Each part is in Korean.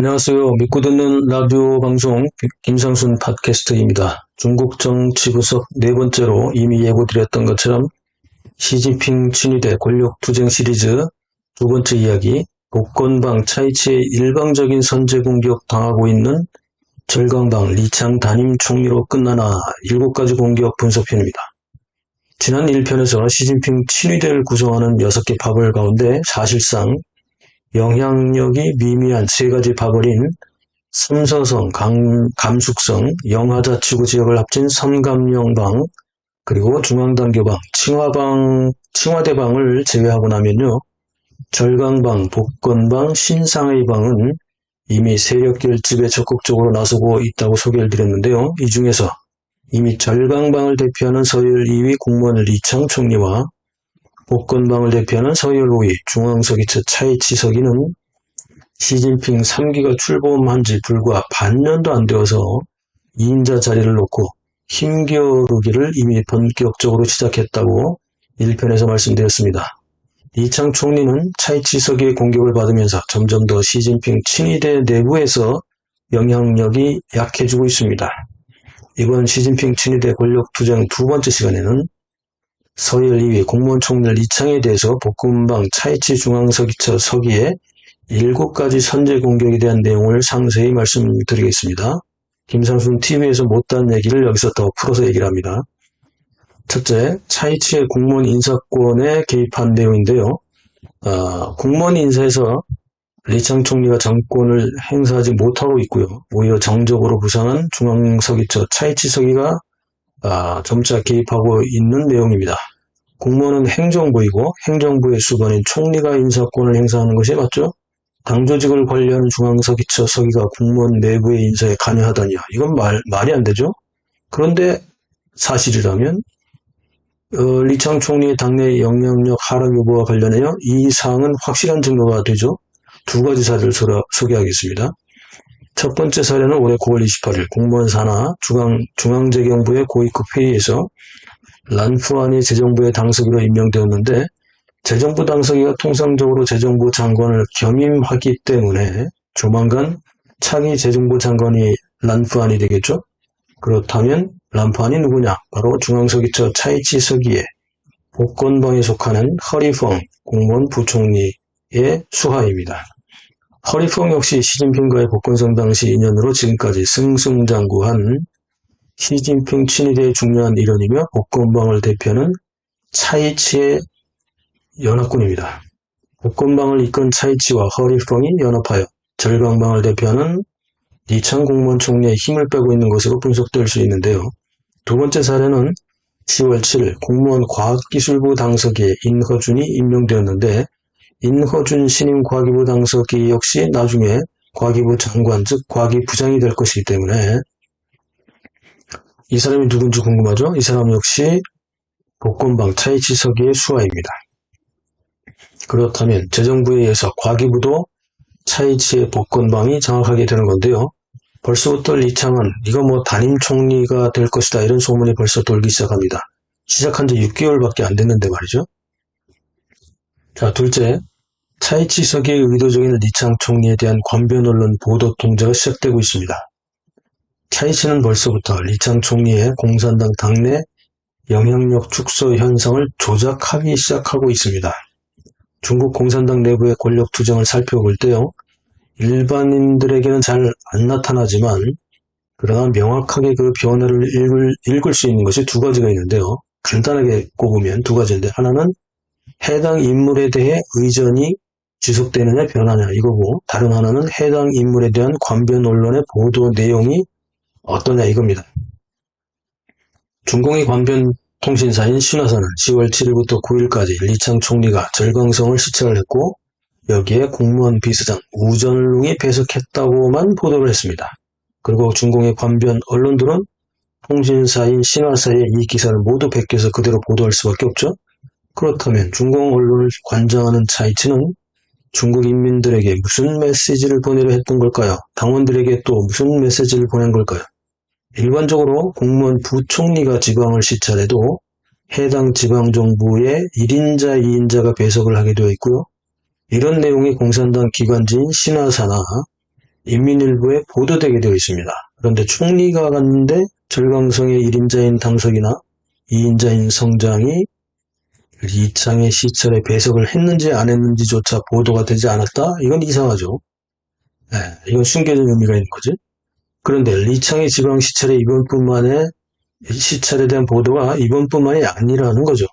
안녕하세요. 믿고 듣는 라디오 방송 김상순 팟캐스트입니다. 중국 정치 분석 네 번째로 이미 예고드렸던 것처럼 시진핑 친위대 권력 투쟁 시리즈 두 번째 이야기, 복건방 차이치의 일방적인 선제 공격 당하고 있는 절강방 리창 단임 총리로 끝나나 7가지 공격 분석편입니다. 지난 1편에서 시진핑 친위대를 구성하는 6개 파벌 가운데 사실상 영향력이 미미한 3가지 파벌인 삼서성, 감숙성, 영하자치구 지역을 합친 삼감영방, 그리고 중앙단교방, 칭화대방을 제외하고 나면요, 절강방, 복건방, 신상의방은 이미 세력 결집에 적극적으로 나서고 있다고 소개를 드렸는데요. 이 중에서 이미 절강방을 대표하는 서열 2위 국무원 리창 총리와 복건방을 대표하는 서열 5위 중앙서기처 차이치 서기는 시진핑 3기가 출범한 지 불과 반년도 안 되어서 2인자 자리를 놓고 힘겨루기를 이미 본격적으로 시작했다고 1편에서 말씀드렸습니다. 리창 총리는 차이치 서기의 공격을 받으면서 점점 더 시진핑 친위대 내부에서 영향력이 약해지고 있습니다. 이번 시진핑 친위대 권력투쟁 두 번째 시간에는 서열 2위 공무원 총리 리창에 대해서 복건방 차이치 중앙서기처 서기의 7가지 선제 공격에 대한 내용을 상세히 말씀드리겠습니다. 김상순 TV에서 못다한 얘기를 여기서 더 풀어서 얘기를 합니다. 첫째, 차이치의 공무원 인사권에 개입한 내용인데요. 공무원 인사에서 리창 총리가 정권을 행사하지 못하고 있고요. 오히려 정적으로 부상한 중앙서기처 차이치 서기가 점차 개입하고 있는 내용입니다. 공무원은 행정부이고 행정부의 수반인 총리가 인사권을 행사하는 것이 맞죠? 당조직을 관리하는 중앙서기처 서기가 공무원 내부의 인사에 관여하다니요. 이건 말이 안 되죠? 그런데 사실이라면 리창 총리의 당내 영향력 하락 여부와 관련하여 이 사항은 확실한 증거가 되죠. 2가지 사례를 소개하겠습니다. 첫 번째 사례는 올해 9월 28일 공무원 산하 중앙재경부의 고위급 회의에서 란푸안이 재정부의 당서기로 임명되었는데 재정부 당서기가 통상적으로 재정부 장관을 겸임하기 때문에 조만간 차기 재정부 장관이 란푸안이 되겠죠. 그렇다면 란푸안이 누구냐? 바로 중앙서기처 차이치 서기의 복건방에 속하는 허리펑 공무원 부총리의 수하입니다. 허리펑 역시 시진핑과의 복건성 당시 인연으로 지금까지 승승장구한 시진핑 친위대의 중요한 일원이며 복건방을 대표하는 차이치의 연합군입니다. 복건방을 이끈 차이치와 허리펑이 연합하여 절강방을 대표하는 리창 공무원 총리의 힘을 빼고 있는 것으로 분석될 수 있는데요. 두 번째 사례는 10월 7일 공무원 과학기술부 당서기에 인허준이 임명되었는데 인허준 신임 과기부 당서기 역시 나중에 과기부 장관 즉 과기부장이 될 것이기 때문에 이 사람이 누군지 궁금하죠? 이 사람 역시 복건방 차이치 서기의 수하입니다. 그렇다면 재정부에 의해서 과기부도 차이치의 복건방이 장악하게 되는 건데요. 벌써부터 리창은 네가 단임 총리가 될 것이다 이런 소문이 벌써 돌기 시작합니다. 시작한 지 6개월밖에 안 됐는데 말이죠. 자, 둘째, 차이치 서기의 의도적인 리창 총리에 대한 관변 언론 보도 통제가 시작되고 있습니다. 차이치는 벌써부터 리창 총리의 공산당 당내 영향력 축소 현상을 조작하기 시작하고 있습니다. 중국 공산당 내부의 권력 투쟁을 살펴볼 때요. 일반인들에게는 잘 안 나타나지만 그러나 명확하게 그 변화를 읽을 수 있는 것이 2가지가 있는데요. 간단하게 꼽으면 2가지인데 하나는 해당 인물에 대해 의전이 지속되느냐 변하냐 이거고 다른 하나는 해당 인물에 대한 관변 언론의 보도 내용이 어떠냐 이겁니다. 중공의 관변 통신사인 신화사는 10월 7일부터 9일까지 리창 총리가 절강성을 시찰을 했고 여기에 공무원 비서장 우전룽이 배석했다고만 보도를 했습니다. 그리고 중공의 관변 언론들은 통신사인 신화사의 이 기사를 모두 베껴서 그대로 보도할 수밖에 없죠. 그렇다면 중공 언론을 관장하는 차이치는 중국 인민들에게 무슨 메시지를 보내려 했던 걸까요? 당원들에게 또 무슨 메시지를 보낸 걸까요? 일반적으로 공무원 부총리가 지방을 시찰해도 해당 지방정부의 1인자, 2인자가 배석을 하게 되어 있고요. 이런 내용이 공산당 기관지인 신화사나 인민일보에 보도되게 되어 있습니다. 그런데 총리가 갔는데 절강성의 1인자인 당석이나 2인자인 성장이 리창의 시찰에 배석을 했는지 안 했는지조차 보도가 되지 않았다? 이건 이상하죠. 이건 숨겨진 의미가 있는 거지. 그런데 리창의 지방 시찰에 시찰에 대한 보도가 이번뿐만이 아니라는 거죠.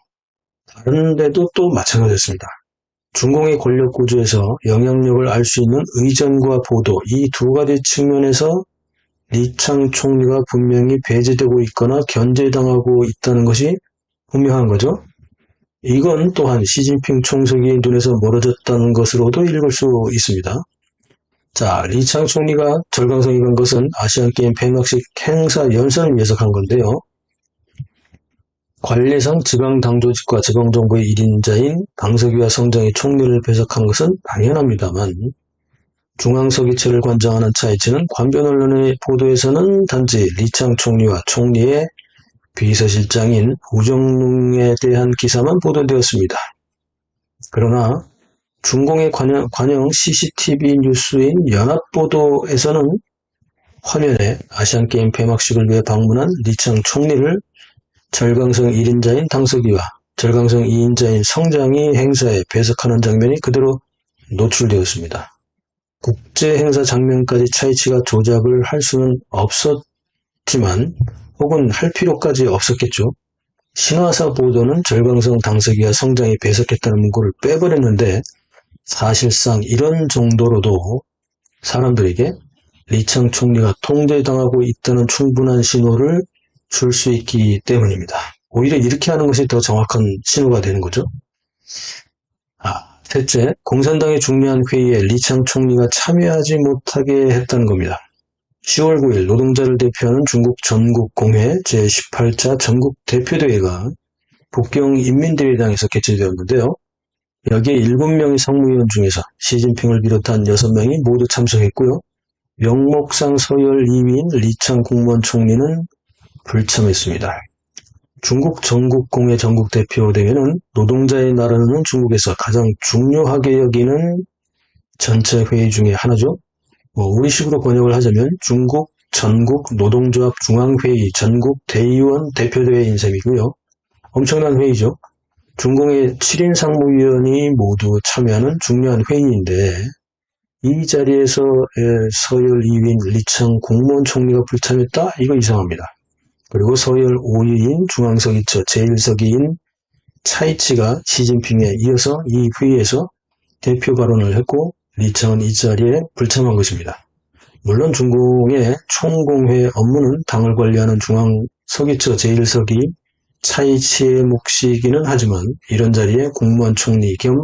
다른 데도 또 마찬가지였습니다. 중공의 권력 구조에서 영향력을 알 수 있는 의전과 보도, 이 두 가지 측면에서 리창 총리가 분명히 배제되고 있거나 견제당하고 있다는 것이 분명한 거죠. 이건 또한 시진핑 총書記의 눈에서 멀어졌다는 것으로도 읽을 수 있습니다. 자, 리창 총리가 절강성에 간 것은 아시안게임 폐막식 행사 연설을 위해서 간 건데요. 관례상 지방당조직과 지방정부의 1인자인 당석이와 성장이 총리를 배석한 것은 당연합니다만 중앙서기처를 관장하는 차이치는 관변 언론의 보도에서는 단지 리창 총리와 총리의 비서실장인 우정룽에 대한 기사만 보도되었습니다. 그러나 중공의 관영 CCTV 뉴스인 연합보도에서는 화면에 아시안게임 폐막식을 위해 방문한 리창 총리를 절강성 1인자인 당석이와 절강성 2인자인 성장이 행사에 배석하는 장면이 그대로 노출되었습니다. 국제행사 장면까지 차이치가 조작을 할 수는 없었지만 혹은 할 필요까지 없었겠죠. 신화사 보도는 절강성 당석이와 성장이 배석했다는 문구를 빼버렸는데 사실상 이런 정도로도 사람들에게 리창 총리가 통제당하고 있다는 충분한 신호를 줄 수 있기 때문입니다. 오히려 이렇게 하는 것이 더 정확한 신호가 되는 거죠. 셋째, 공산당의 중요한 회의에 리창 총리가 참여하지 못하게 했다는 겁니다. 10월 9일 노동자를 대표하는 중국 전국공회 제18차 전국대표대회가 북경 인민대회당에서 개최되었는데요. 여기에 7명의 상무위원 중에서 시진핑을 비롯한 6명이 모두 참석했고요. 명목상 서열 2위인 리창 국무원 총리는 불참했습니다. 중국 전국공회 전국대표대회는 노동자의 나라는 중국에서 가장 중요하게 여기는 전체 회의 중에 하나죠. 우리식으로 번역을 하자면 중국 전국 노동조합 중앙회의 전국 대의원 대표대회인 셈이고요. 엄청난 회의죠. 중공의 7인 상무위원이 모두 참여하는 중요한 회의인데 이 자리에서 서열 2위인 리창 국무원 총리가 불참했다? 이거 이상합니다. 그리고 서열 5위인 중앙서기처 제1서기인 차이치가 시진핑에 이어서 이 회의에서 대표 발언을 했고 리창은 이 자리에 불참한 것입니다. 물론 중공의 총공회 업무는 당을 관리하는 중앙서기처 제1서기 차이치의 몫이기는 하지만 이런 자리에 국무원 총리 겸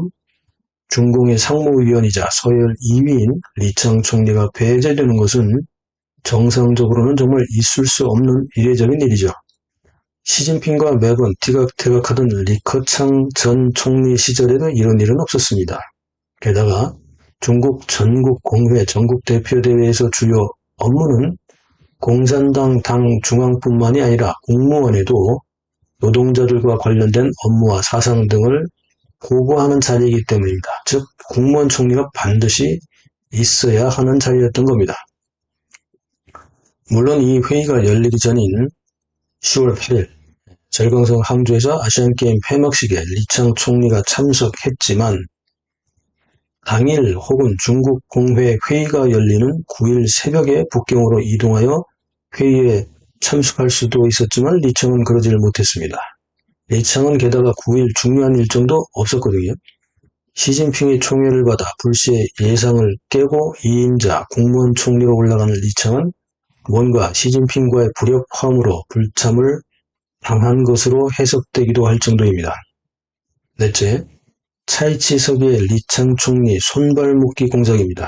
중공의 상무위원이자 서열 2위인 리창 총리가 배제되는 것은 정상적으로는 정말 있을 수 없는 이례적인 일이죠. 시진핑과 매번 티격태격하던 리커창 전 총리 시절에도 이런 일은 없었습니다. 게다가 중국 전국공회 전국대표대회에서 주요 업무는 공산당 당 중앙뿐만이 아니라 국무원에도 노동자들과 관련된 업무와 사상 등을 보고하는 자리이기 때문입니다. 즉 국무원 총리가 반드시 있어야 하는 자리였던 겁니다. 물론 이 회의가 열리기 전인 10월 8일 절강성 항저에서 아시안게임 폐막식에 리창 총리가 참석했지만 당일 혹은 중국 공회 회의가 열리는 9일 새벽에 북경으로 이동하여 회의에 참석할 수도 있었지만 리창은 그러지를 못했습니다. 리창은 게다가 9일 중요한 일정도 없었거든요. 시진핑의 총애를 받아 불시에 예상을 깨고 2인자 국무원 총리로 올라가는 리창은 뭔가 시진핑과의 불협화음으로 불참을 당한 것으로 해석되기도 할 정도입니다. 넷째, 차이치 서기의 리창 총리 손발 묶기 공작입니다.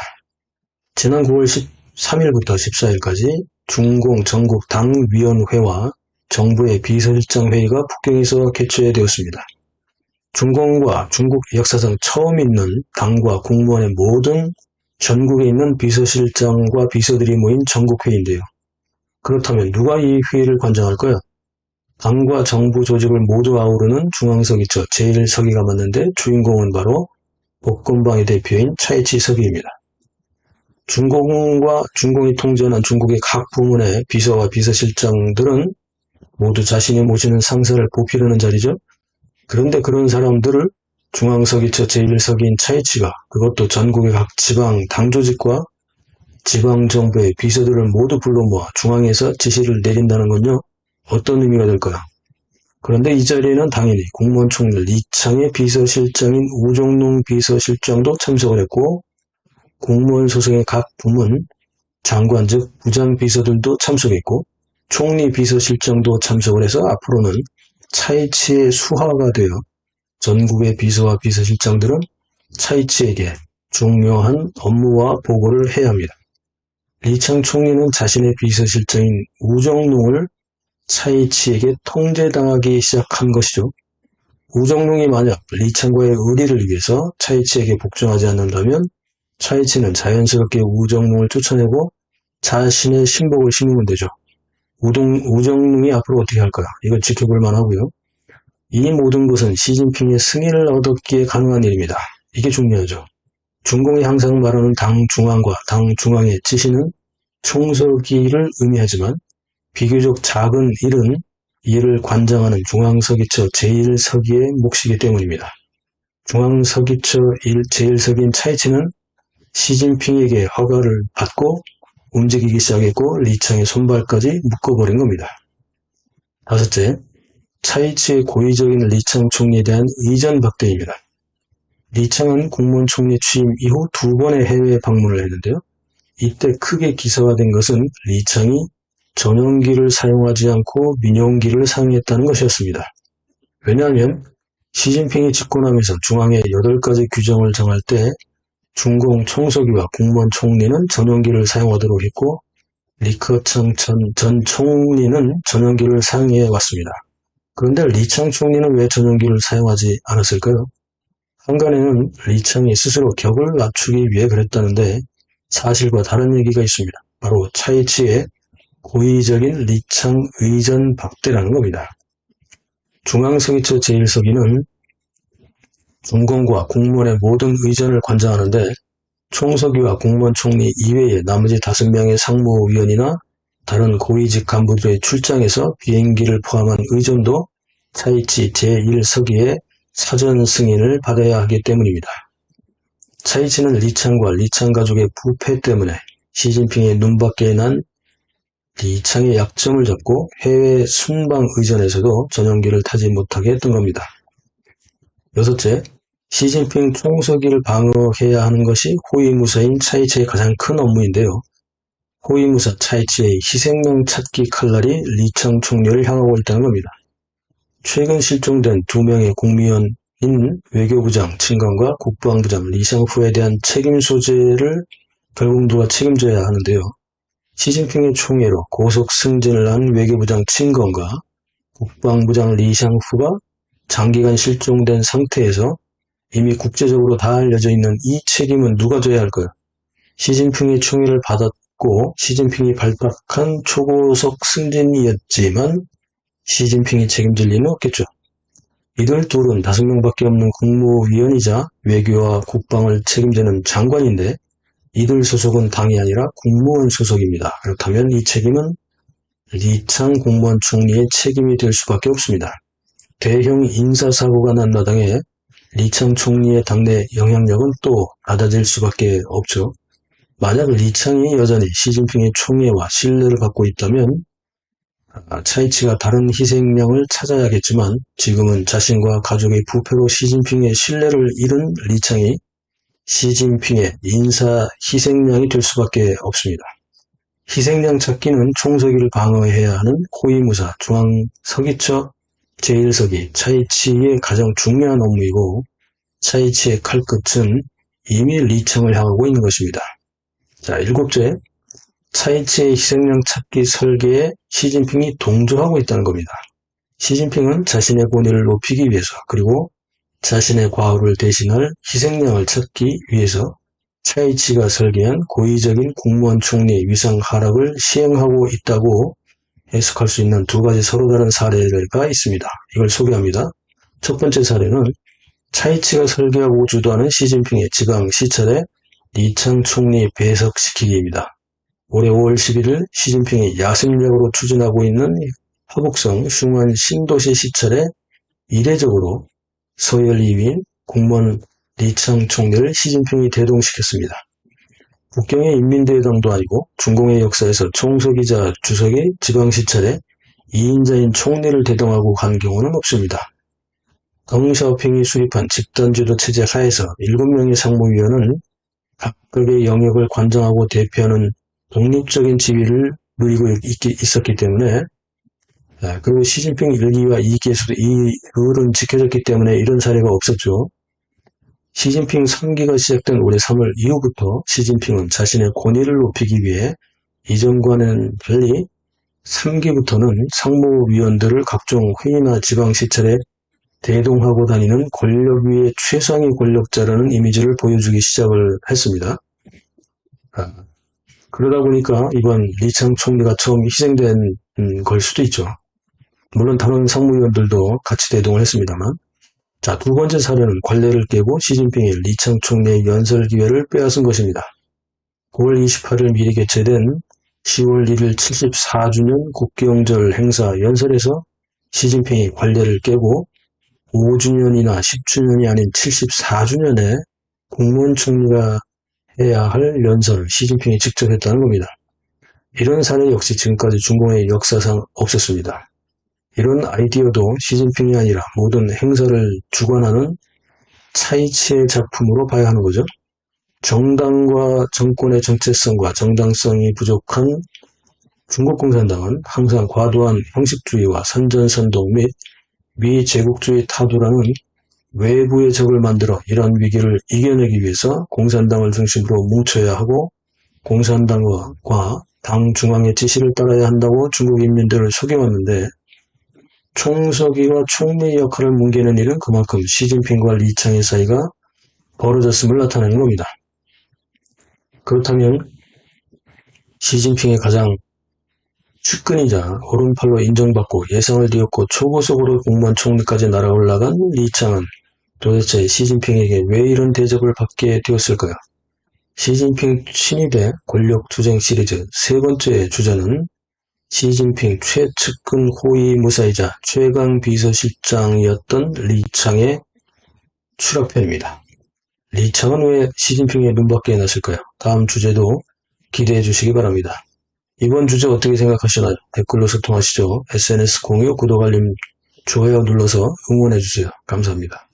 지난 9월 13일부터 14일까지 중공 전국 당위원회와 정부의 비서실장 회의가 북경에서 개최되었습니다. 중공과 중국 역사상 처음 있는 당과 공무원의 모든 전국에 있는 비서실장과 비서들이 모인 전국회의인데요. 그렇다면 누가 이 회의를 관장할까요? 당과 정부 조직을 모두 아우르는 중앙서기처 제1서기가 맞는데 주인공은 바로 복건방의 대표인 차이치 서기입니다. 중공이 통제하는 중국의 각 부문의 비서와 비서실장들은 모두 자신이 모시는 상사를 보필하는 자리죠. 그런데 그런 사람들을 중앙서기처 제1서기인 차이치가, 그것도 전국의 각 지방 당조직과 지방정부의 비서들을 모두 불러 모아 중앙에서 지시를 내린다는 건요, 어떤 의미가 될까요? 그런데 이 자리에는 당연히 공무원 총리 리창의 비서실장인 우정농 비서실장도 참석을 했고, 공무원 소속의 각 부문 장관 즉 부장 비서들도 참석했고, 총리 비서실장도 참석을 해서 앞으로는 차이치의 수하가 되어 전국의 비서와 비서실장들은 차이치에게 중요한 업무와 보고를 해야 합니다. 리창 총리는 자신의 비서실장인 우정농을 차이치에게 통제당하기 시작한 것이죠. 우정농이 만약 리창과의 의리를 위해서 차이치에게 복종하지 않는다면 차이치는 자연스럽게 우정농을 쫓아내고 자신의 신복을 심으면 되죠. 우정농이 앞으로 어떻게 할까요? 이걸 지켜볼 만하고요. 이 모든 것은 시진핑의 승인을 얻었기에 가능한 일입니다. 이게 중요하죠. 중공이 항상 말하는 당 중앙과 당 중앙의 지시는 총서기를 의미하지만 비교적 작은 일은 이를 관장하는 중앙서기처 제1서기의 몫이기 때문입니다. 중앙서기처 제1서기인 차이치는 시진핑에게 허가를 받고 움직이기 시작했고 리창의 손발까지 묶어버린 겁니다. 다섯째, 차이치의 고의적인 리창 총리에 대한 의전 박대입니다. 리창은 공무원 총리 취임 이후 2번의 해외 방문을 했는데요. 이때 크게 기사화된 것은 리창이 전용기를 사용하지 않고 민용기를 사용했다는 것이었습니다. 왜냐하면 시진핑이 집권하면서 중앙의 8가지 규정을 정할 때 중공 총서기와 공무원 총리는 전용기를 사용하도록 했고 리커창 전 총리는 전용기를 사용해 왔습니다. 그런데 리창 총리는 왜 전용기를 사용하지 않았을까요? 한간에는 리창이 스스로 격을 낮추기 위해 그랬다는데 사실과 다른 얘기가 있습니다. 바로 차이치의 고의적인 리창 의전 박대라는 겁니다. 중앙서기처 제1서기는 중공과 공무원의 모든 의전을 관장하는데 총서기와 공무원 총리 이외에 나머지 5명의 상무위원이나 다른 고위직 간부들의 출장에서 비행기를 포함한 의전도 차이치 제1서기의 사전 승인을 받아야 하기 때문입니다. 차이치는 리창과 리창 가족의 부패 때문에 시진핑의 눈밖에 난 리창의 약점을 잡고 해외 순방 의전에서도 전용기를 타지 못하게 했던 겁니다. 여섯째, 시진핑 총서기를 방어해야 하는 것이 호위무사인 차이치의 가장 큰 업무인데요. 호위무사 차이치의 희생명 찾기 칼날이 리창 총리를 향하고 있다는 겁니다. 최근 실종된 2명의 국무위원인 외교부장 칭건과 국방부장 리샹푸에 대한 책임 소재를 결국 누가 책임져야 하는데요. 시진핑의 총애로 고속 승진을 한 외교부장 칭건과 국방부장 리샹푸가 장기간 실종된 상태에서 이미 국제적으로 다 알려져 있는 이 책임은 누가 져야 할까요? 시진핑의 총애를 받았고 시진핑이 발탁한 초고속 승진이었지만 시진핑이 책임질 리는 없겠죠. 이들 둘은 5명밖에 없는 국무위원이자 외교와 국방을 책임지는 장관인데 이들 소속은 당이 아니라 국무원 소속입니다. 그렇다면 이 책임은 리창 공무원 총리의 책임이 될 수밖에 없습니다. 대형 인사사고가 난 마당에 리창 총리의 당내 영향력은 또 낮아질 수밖에 없죠. 만약 리창이 여전히 시진핑의 총애와 신뢰를 받고 있다면 차이치가 다른 희생양을 찾아야겠지만 지금은 자신과 가족의 부패로 시진핑의 신뢰를 잃은 리창이 시진핑의 인사 희생양이 될 수밖에 없습니다. 희생양 찾기는 총서기를 방어해야 하는 호위무사 중앙서기처 제1서기 차이치의 가장 중요한 업무이고 차이치의 칼끝은 이미 리창을 향하고 있는 것입니다. 자, 7째, 차이치의 희생양 찾기 설계에 시진핑이 동조하고 있다는 겁니다. 시진핑은 자신의 권위를 높이기 위해서 그리고 자신의 과오를 대신할 희생양을 찾기 위해서 차이치가 설계한 고의적인 공무원 총리의 위상 하락을 시행하고 있다고 해석할 수 있는 2가지 서로 다른 사례가 있습니다. 이걸 소개합니다. 첫 번째 사례는 차이치가 설계하고 주도하는 시진핑의 지방 시찰에 리창 총리 배석시키기입니다. 올해 5월 11일 시진핑이 야심작으로 추진하고 있는 화북성 슝안 신도시 시찰에 이례적으로 서열 2위인 공무원 리창 총리를 시진핑이 대동시켰습니다. 북경의 인민대회당도 아니고 중공의 역사에서 총서기자 주석이 지방시찰에 2인자인 총리를 대동하고 간 경우는 없습니다. 덩샤오핑이 수립한 집단주도 체제 하에서 7명의 상무위원은 각각의 영역을 관장하고 대표하는 독립적인 지위를 누리고 있었기 때문에 그리고 시진핑 1기와 2기에서도 이 룰은 지켜졌기 때문에 이런 사례가 없었죠. 시진핑 3기가 시작된 올해 3월 이후부터 시진핑은 자신의 권위를 높이기 위해 이전과는 달리 3기부터는 상무위원들을 각종 회의나 지방시찰에 대동하고 다니는 권력 위의 최상위 권력자라는 이미지를 보여주기 시작을 했습니다. 그러다 보니까 이번 리창 총리가 처음 희생된 걸 수도 있죠. 물론 다른 상무위원들도 같이 대동을 했습니다만. 자, 두 번째 사례는 관례를 깨고 시진핑이 리창 총리의 연설 기회를 빼앗은 것입니다. 9월 28일 미리 개최된 10월 1일 74주년 국경절 행사 연설에서 시진핑이 관례를 깨고 5주년이나 10주년이 아닌 74주년에 국무원 총리가 해야 할 연설을 시진핑이 직접 했다는 겁니다. 이런 사례 역시 지금까지 중공의 역사상 없었습니다. 이런 아이디어도 시진핑이 아니라 모든 행사를 주관하는 차이치의 작품으로 봐야 하는 거죠. 정당과 정권의 정체성과 정당성이 부족한 중국 공산당은 항상 과도한 형식주의와 선전선동 및 미제국주의 타도라는 외부의 적을 만들어 이러한 위기를 이겨내기 위해서 공산당을 중심으로 뭉쳐야 하고 공산당과 당 중앙의 지시를 따라야 한다고 중국 인민들을 속여왔는데 총서기와 총리 역할을 뭉개는 일은 그만큼 시진핑과 리창의 사이가 벌어졌음을 나타내는 겁니다. 그렇다면 시진핑의 가장 측근이자 오른팔로 인정받고 예상을 뒤엎고 초고속으로 공무원 총리까지 날아올라간 리창은 도대체 시진핑에게 왜 이런 대접을 받게 되었을까요? 시진핑 친위대 권력투쟁 시리즈 세 번째 주제는 시진핑 최측근 호위 무사이자 최강 비서실장이었던 리창의 추락편입니다. 리창은 왜 시진핑의 눈밖에 났을까요? 다음 주제도 기대해 주시기 바랍니다. 이번 주제 어떻게 생각하시나요? 댓글로 소통하시죠. SNS 공유, 구독, 알림, 좋아요 눌러서 응원해 주세요. 감사합니다.